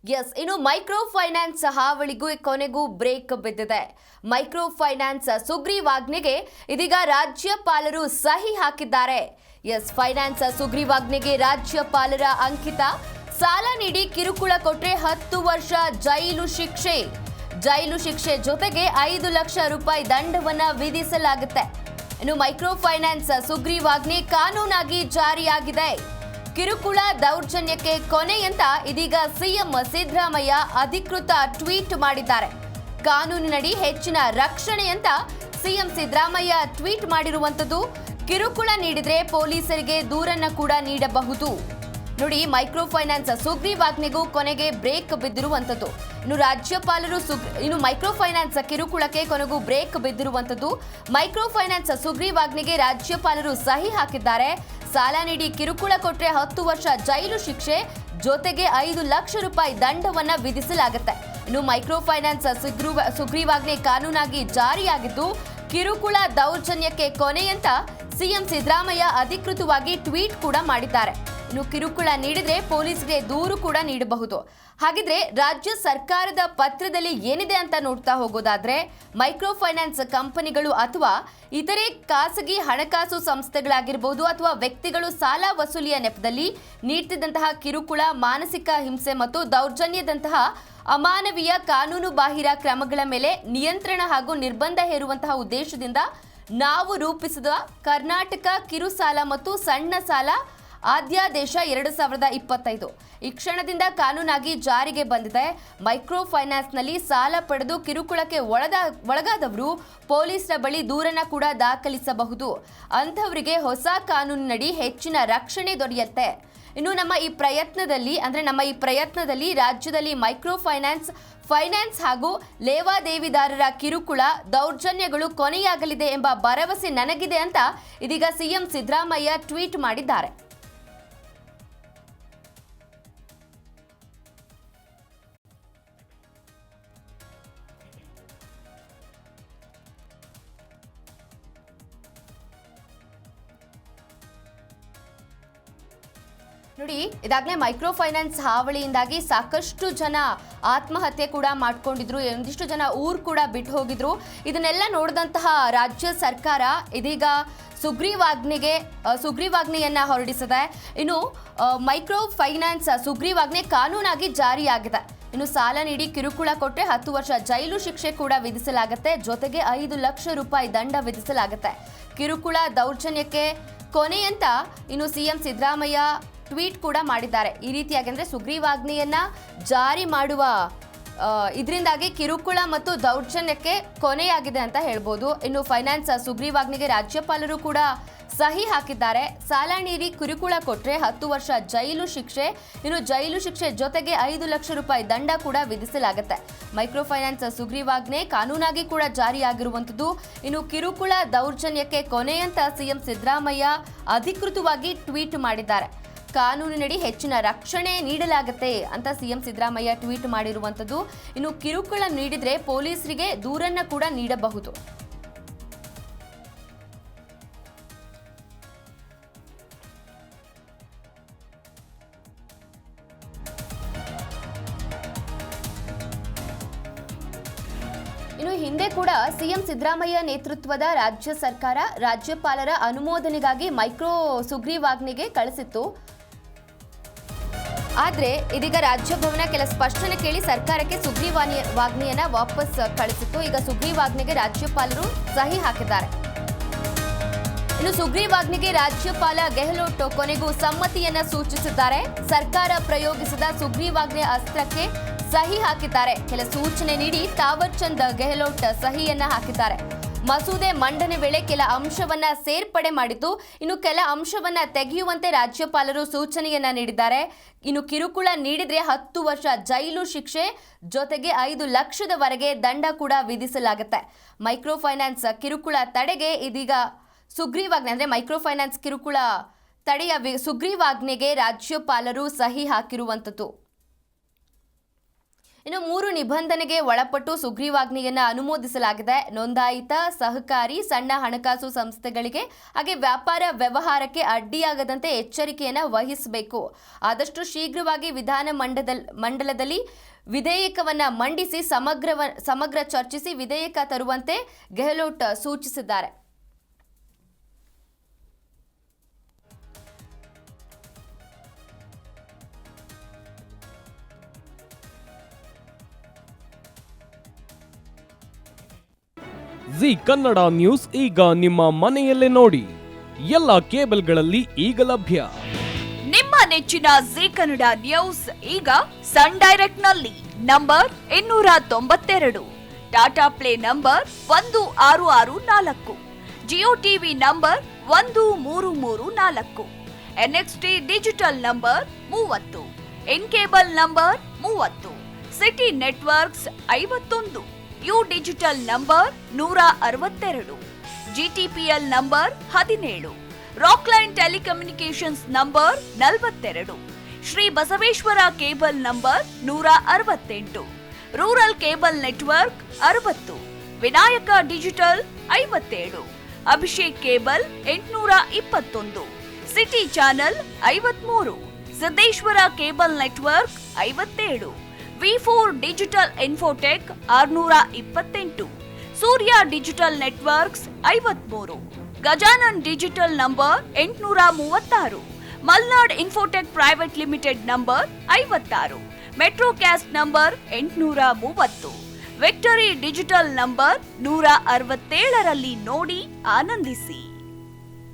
S, ಇನ್ನು micro finance ಹಾವಳಿಗೂ ಕೊನೆಗೂ break ಬಿದ್ದಿದೆ. ಮೈಕ್ರೋ ಫೈನಾನ್ಸ್ ಸುಗ್ರೀವಾಜ್ಞೆಗೆ ಇದೀಗ ರಾಜ್ಯಪಾಲರು ಸಹಿ ಹಾಕಿದ್ದಾರೆ. ಎಸ್, ಫೈನಾನ್ಸ್ ಸುಗ್ರೀವಾಜ್ಞೆಗೆ ರಾಜ್ಯಪಾಲರ ಅಂಕಿತ. ಸಾಲ ನೀಡಿ ಕಿರುಕುಳ ಕೊಟ್ರೆ 10 ವರ್ಷ ಜೈಲು ಶಿಕ್ಷೆ. ಜೈಲು ಶಿಕ್ಷೆ ಜೊತೆಗೆ 5 ಲಕ್ಷ ರೂಪಾಯಿ ದಂಡವನ್ನ ವಿಧಿಸಲಾಗುತ್ತೆ. ಇನ್ನು ಮೈಕ್ರೋ ಫೈನಾನ್ಸ್ ಸುಗ್ರೀವಾಜ್ಞೆ ಕಾನೂನಾಗಿ ಜಾರಿಯಾಗಿದೆ. ಕಿರುಕುಳ ದೌರ್ಜನ್ಯಕ್ಕೆ ಕೊನೆ ಅಂತ ಇದೀಗ ಸಿಎಂ ಸಿದ್ದರಾಮಯ್ಯ ಅಧಿಕೃತ ಟ್ವೀಟ್ ಮಾಡಿದ್ದಾರೆ. ಕಾನೂನಿನಡಿ ಹೆಚ್ಚಿನ ರಕ್ಷಣೆ ಅಂತ ಸಿಎಂ ಸಿದ್ದರಾಮಯ್ಯ ಟ್ವೀಟ್ ಮಾಡಿರುವಂತದ್ದು. ಕಿರುಕುಳ ನೀಡಿದ್ರೆ ಪೊಲೀಸರಿಗೆ ದೂರನ್ನ ಕೂಡ ನೀಡಬಹುದು. ನೋಡಿ, ಮೈಕ್ರೋ ಫೈನಾನ್ಸ್ ಸುಗ್ರೀವಾಜ್ಞೆಗೂ ಕೊನೆಗೆ ಬ್ರೇಕ್ ಬಿದ್ದಿರುವಂತದ್ದು. ಇನ್ನು ಮೈಕ್ರೋ ಫೈನಾನ್ಸ್ ಕಿರುಕುಳಕ್ಕೆ ಕೊನೆಗೂ ಬ್ರೇಕ್ ಬಿದ್ದಿರುವಂತದ್ದು. ಮೈಕ್ರೋ ಫೈನಾನ್ಸ್ ಸುಗ್ರೀವಾಜ್ಞೆಗೆ ರಾಜ್ಯಪಾಲರು ಸಹಿ ಹಾಕಿದ್ದಾರೆ. ಸಾಲ ನೀಡಿ ಕಿರುಕುಳ ಕೊಟ್ರೆ 10 ವರ್ಷ ಜೈಲು ಶಿಕ್ಷೆ ಜೊತೆಗೆ 5 ಲಕ್ಷ ರೂಪಾಯಿ ದಂಡವನ್ನ ವಿಧಿಸಲಾಗುತ್ತೆ. ಇನ್ನು ಮೈಕ್ರೋ ಫೈನಾನ್ಸ್ ಸುಗ್ರೀವಾಜ್ಞೆ ಕಾನೂನಾಗಿ ಜಾರಿಯಾಗಿದ್ದು, ಕಿರುಕುಳ ದೌರ್ಜನ್ಯಕ್ಕೆ ಕೊನೆ ಅಂತ ಸಿಎಂ ಸಿದ್ದರಾಮಯ್ಯ ಅಧಿಕೃತವಾಗಿ ಟ್ವೀಟ್ ಕೂಡ ಮಾಡಿದ್ದಾರೆ. ಇನ್ನು ಕಿರುಕುಳ ನೀಡಿದ್ರೆ ಪೊಲೀಸ್ಗೆ ದೂರು ಕೂಡ ನೀಡಬಹುದು. ಹಾಗಿದ್ರೆ ರಾಜ್ಯ ಸರ್ಕಾರದ ಪತ್ರದಲ್ಲಿ ಏನಿದೆ ಅಂತ ನೋಡ್ತಾ ಹೋಗೋದಾದ್ರೆ, ಮೈಕ್ರೋ ಫೈನಾನ್ಸ್ ಕಂಪನಿಗಳು ಅಥವಾ ಇತರೆ ಖಾಸಗಿ ಹಣಕಾಸು ಸಂಸ್ಥೆಗಳಾಗಿರ್ಬೋದು ಅಥವಾ ವ್ಯಕ್ತಿಗಳು ಸಾಲ ವಸೂಲಿಯ ನೆಪದಲ್ಲಿ ನೀಡ್ತಿದ್ದಂತಹ ಕಿರುಕುಳ, ಮಾನಸಿಕ ಹಿಂಸೆ ಮತ್ತು ದೌರ್ಜನ್ಯದಂತಹ ಅಮಾನವೀಯ ಕಾನೂನು ಬಾಹಿರ ಕ್ರಮಗಳ ಮೇಲೆ ನಿಯಂತ್ರಣ ಹಾಗೂ ನಿರ್ಬಂಧ ಹೇರುವಂತಹ ಉದ್ದೇಶದಿಂದ ನಾವು ರೂಪಿಸಿದ ಕರ್ನಾಟಕ ಕಿರು ಸಾಲ ಮತ್ತು ಸಣ್ಣ ಸಾಲ ಅಧ್ಯಾದೇಶ 2025 ಈ ಕ್ಷಣದಿಂದ ಕಾನೂನಾಗಿ ಜಾರಿಗೆ ಬಂದಿದೆ. ಮೈಕ್ರೋ ಫೈನಾನ್ಸ್ನಲ್ಲಿ ಸಾಲ ಪಡೆದು ಕಿರುಕುಳಕ್ಕೆ ಒಳಗಾದವರು ಪೊಲೀಸರ ಬಳಿ ದೂರನ್ನ ಕೂಡ ದಾಖಲಿಸಬಹುದು. ಅಂಥವರಿಗೆ ಹೊಸ ಕಾನೂನಿನಡಿ ಹೆಚ್ಚಿನ ರಕ್ಷಣೆ ದೊರೆಯುತ್ತೆ. ಇನ್ನು ನಮ್ಮ ಈ ಪ್ರಯತ್ನದಲ್ಲಿ ರಾಜ್ಯದಲ್ಲಿ ಮೈಕ್ರೋ ಫೈನಾನ್ಸ್ ಹಾಗೂ ಲೇವಾದೇವಿದಾರರ ಕಿರುಕುಳ ದೌರ್ಜನ್ಯಗಳು ಕೊನೆಯಾಗಲಿದೆ ಎಂಬ ಭರವಸೆ ನನಗಿದೆ ಅಂತ ಇದೀಗ ಸಿಎಂ ಸಿದ್ದರಾಮಯ್ಯ ಟ್ವೀಟ್ ಮಾಡಿದ್ದಾರೆ. ನೋಡಿ, ಇದಾಗಲೇ ಮೈಕ್ರೋ ಫೈನಾನ್ಸ್ ಹಾವಳಿಯಿಂದಾಗಿ ಸಾಕಷ್ಟು ಜನ ಆತ್ಮಹತ್ಯೆ ಕೂಡ ಮಾಡ್ಕೊಂಡಿದ್ರು. ಒಂದಿಷ್ಟು ಜನ ಊರು ಕೂಡ ಬಿಟ್ಟು ಹೋಗಿದ್ರು. ಇದನ್ನೆಲ್ಲ ನೋಡಿದಂತಹ ರಾಜ್ಯ ಸರ್ಕಾರ ಇದೀಗ ಸುಗ್ರೀವಾಜ್ಞೆಯನ್ನ ಹೊರಡಿಸಿದೆ. ಇನ್ನು ಮೈಕ್ರೋ ಫೈನಾನ್ಸ್ ಸುಗ್ರೀವಾಜ್ಞೆ ಕಾನೂನಾಗಿ ಜಾರಿಯಾಗಿದೆ. ಇನ್ನು ಸಾಲ ನೀಡಿ ಕಿರುಕುಳ ಕೊಟ್ಟರೆ 10 ವರ್ಷ ಜೈಲು ಶಿಕ್ಷೆ ಕೂಡ ವಿಧಿಸಲಾಗುತ್ತೆ. ಜೊತೆಗೆ 5 ಲಕ್ಷ ರೂಪಾಯಿ ದಂಡ ವಿಧಿಸಲಾಗುತ್ತೆ. ಕಿರುಕುಳ ದೌರ್ಜನ್ಯಕ್ಕೆ ಕೊನೆ ಅಂತ ಇನ್ನು ಸಿಎಂ ಸಿದ್ದರಾಮಯ್ಯ ಟ್ವೀಟ್ ಕೂಡ ಮಾಡಿದ್ದಾರೆ. ಈ ರೀತಿಯಾಗಿ ಅಂದರೆ ಸುಗ್ರೀವಾಜ್ಞೆಯನ್ನ ಜಾರಿ ಮಾಡುವ ಇದರಿಂದಾಗಿ ಕಿರುಕುಳ ಮತ್ತು ದೌರ್ಜನ್ಯಕ್ಕೆ ಕೊನೆಯಾಗಿದೆ ಅಂತ ಹೇಳ್ಬೋದು. ಇನ್ನು ಫೈನಾನ್ಸ್ ಸುಗ್ರೀವಾಜ್ಞೆಗೆ ರಾಜ್ಯಪಾಲರು ಕೂಡ ಸಹಿ ಹಾಕಿದ್ದಾರೆ. ಸಾಲ ನೀಡಿ ಕಿರುಕುಳ ಕೊಟ್ಟರೆ 10 ವರ್ಷ ಜೈಲು ಶಿಕ್ಷೆ, ಇನ್ನು ಜೈಲು ಶಿಕ್ಷೆ ಜೊತೆಗೆ 5 ಲಕ್ಷ ರೂಪಾಯಿ ದಂಡ ಕೂಡ ವಿಧಿಸಲಾಗುತ್ತೆ. ಮೈಕ್ರೋ ಫೈನಾನ್ಸ್ ಸುಗ್ರೀವಾಜ್ಞೆ ಕಾನೂನಾಗಿ ಕೂಡ ಜಾರಿಯಾಗಿರುವಂಥದ್ದು. ಇನ್ನು ಕಿರುಕುಳ ದೌರ್ಜನ್ಯಕ್ಕೆ ಕೊನೆ ಅಂತ ಸಿಎಂ ಸಿದ್ದರಾಮಯ್ಯ ಅಧಿಕೃತವಾಗಿ ಟ್ವೀಟ್ ಮಾಡಿದ್ದಾರೆ. ಕಾನೂನಿನಡಿ ಹೆಚ್ಚಿನ ರಕ್ಷಣೆ ನೀಡಲಾಗುತ್ತೆ ಅಂತ ಸಿಎಂ ಸಿದ್ದರಾಮಯ್ಯ ಟ್ವೀಟ್ ಮಾಡಿರುವಂಥದ್ದು. ಇನ್ನು ಕಿರುಕುಳ ನೀಡಿದ್ರೆ ಪೊಲೀಸರಿಗೆ ದೂರನ್ನ ಕೂಡ ನೀಡಬಹುದು. ಇನ್ನು ಹಿಂದೆ ಕೂಡ ಸಿಎಂ ಸಿದ್ದರಾಮಯ್ಯ ನೇತೃತ್ವದ ರಾಜ್ಯ ಸರ್ಕಾರ ರಾಜ್ಯಪಾಲರ ಅನುಮೋದನೆಗಾಗಿ ಮೈಕ್ರೋ ಸುಗ್ರೀವಾಜ್ಞೆಗೆ ಕಳಿಸಿತ್ತು. ಆದ್ರೆ ಇದೀಗ ರಾಜಭವನ ಕೆಲ ಸ್ಪಷ್ಟನೆ ಕೇಳಿ ಸರ್ಕಾರಕ್ಕೆ ಸುಗ್ರೀವಾಜ್ಞೆಯನ್ನ ವಾಪಸ್ ಕಳಿಸಿತ್ತು. ಈಗ ಸುಗ್ರೀವಾಜ್ಞೆಗೆ ರಾಜ್ಯಪಾಲರು ಸಹಿ ಹಾಕಿದ್ದಾರೆ. ಇನ್ನು ಸುಗ್ರೀವಾಜ್ಞೆಗೆ ರಾಜ್ಯಪಾಲ ಗೆಹ್ಲೋಟ್ ಕೊನೆಗೂ ಸಮ್ಮತಿಯನ್ನ ಸೂಚಿಸಿದ್ದಾರೆ. ಸರ್ಕಾರ ಪ್ರಯೋಗಿಸಿದ ಸುಗ್ರೀವಾಜ್ಞೆ ಅಸ್ತ್ರಕ್ಕೆ ಸಹಿ ಹಾಕಿದ್ದಾರೆ. ಕೆಲ ಸೂಚನೆ ನೀಡಿ ತಾವರ್ ಚಂದ್ ಗೆಹ್ಲೋಟ್ ಸಹಿಯನ್ನ ಹಾಕಿದ್ದಾರೆ. ಮಸೂದೆ ಮಂಡನೆ ವೇಳೆ ಕೆಲ ಅಂಶವನ್ನ ಸೇರ್ಪಡೆ ಮಾಡಿದ್ದು, ಇನ್ನು ಕೆಲ ಅಂಶವನ್ನ ತೆಗೆಯುವಂತೆ ರಾಜ್ಯಪಾಲರು ಸೂಚನೆಯನ್ನ ನೀಡಿದ್ದಾರೆ. ಇನ್ನು ಕಿರುಕುಳ ನೀಡಿದ್ರೆ 10 ವರ್ಷ ಜೈಲು ಶಿಕ್ಷೆ ಜೊತೆಗೆ 5 ಲಕ್ಷದವರೆಗೆ ದಂಡ ಕೂಡ ವಿಧಿಸಲಾಗುತ್ತೆ. ಮೈಕ್ರೋ ಫೈನಾನ್ಸ್ ಕಿರುಕುಳ ತಡೆಗೆ ಇದೀಗ ಸುಗ್ರೀವಾಜ್ಞೆ ಅಂದ್ರೆ ಮೈಕ್ರೋ ಫೈನಾನ್ಸ್ ಕಿರುಕುಳ ತಡೆಯ ಸುಗ್ರೀವಾಜ್ಞೆಗೆ ರಾಜ್ಯಪಾಲರು ಸಹಿ ಹಾಕಿರುವಂಥದ್ದು. ಇನ್ನು 3 ನಿಬಂಧನೆಗೆ ಒಳಪಟ್ಟು ಸುಗ್ರೀವಾಜ್ಞೆಯನ್ನು ಅನುಮೋದಿಸಲಾಗಿದೆ. ನೋಂದಾಯಿತ ಸಹಕಾರಿ ಸಣ್ಣ ಹಣಕಾಸು ಸಂಸ್ಥೆಗಳಿಗೆ ಹಾಗೆ ವ್ಯಾಪಾರ ವ್ಯವಹಾರಕ್ಕೆ ಅಡ್ಡಿಯಾಗದಂತೆ ಎಚ್ಚರಿಕೆಯನ್ನು ವಹಿಸಬೇಕು. ಆದಷ್ಟು ಶೀಘ್ರವಾಗಿ ವಿಧಾನ ಮಂಡಲದಲ್ಲಿ ವಿಧೇಯಕವನ್ನು ಮಂಡಿಸಿ ಸಮಗ್ರ ಚರ್ಚಿಸಿ ವಿಧೇಯಕ ತರುವಂತೆ ಗೆಹ್ಲೋಟ್ ಸೂಚಿಸಿದ್ದಾರೆ. ಜಿ ಕನ್ನಡ ನ್ಯೂಸ್ ಈಗ ನಿಮ್ಮ ಮನೆಯಲ್ಲೇ ನೋಡಿ. ಎಲ್ಲ ಕೇಬಲ್ಗಳಲ್ಲಿ ಈಗ ಲಭ್ಯ. ನಿಮ್ಮ ನೆಚ್ಚಿನ ಜಿ ಕನ್ನಡ ನ್ಯೂಸ್ ಈಗ ಸನ್ ಡೈರೆಕ್ಟ್ ನಲ್ಲಿ number 292, Tata play number 1664, Jio TV number 1334, NXT digital number 30, in cable number 30, city networks 51, U digital number 162, GTPL number 17, Rockline telecommunications number 42, Shri Basaveshwara cable number 168, rural cable network 60, Vinayaka digital 57, Abhishek cable 821, city channel 53, Siddeshwara cable network 57, ವಿ4 digital infotech 628, Surya digital networks 53, Gajanan digital number 836, Malnad infotech private limited number 56, Metrocast number 830, victory digital number 167ರಲ್ಲಿ ನೋಡಿ ಆನಂದಿಸಿ.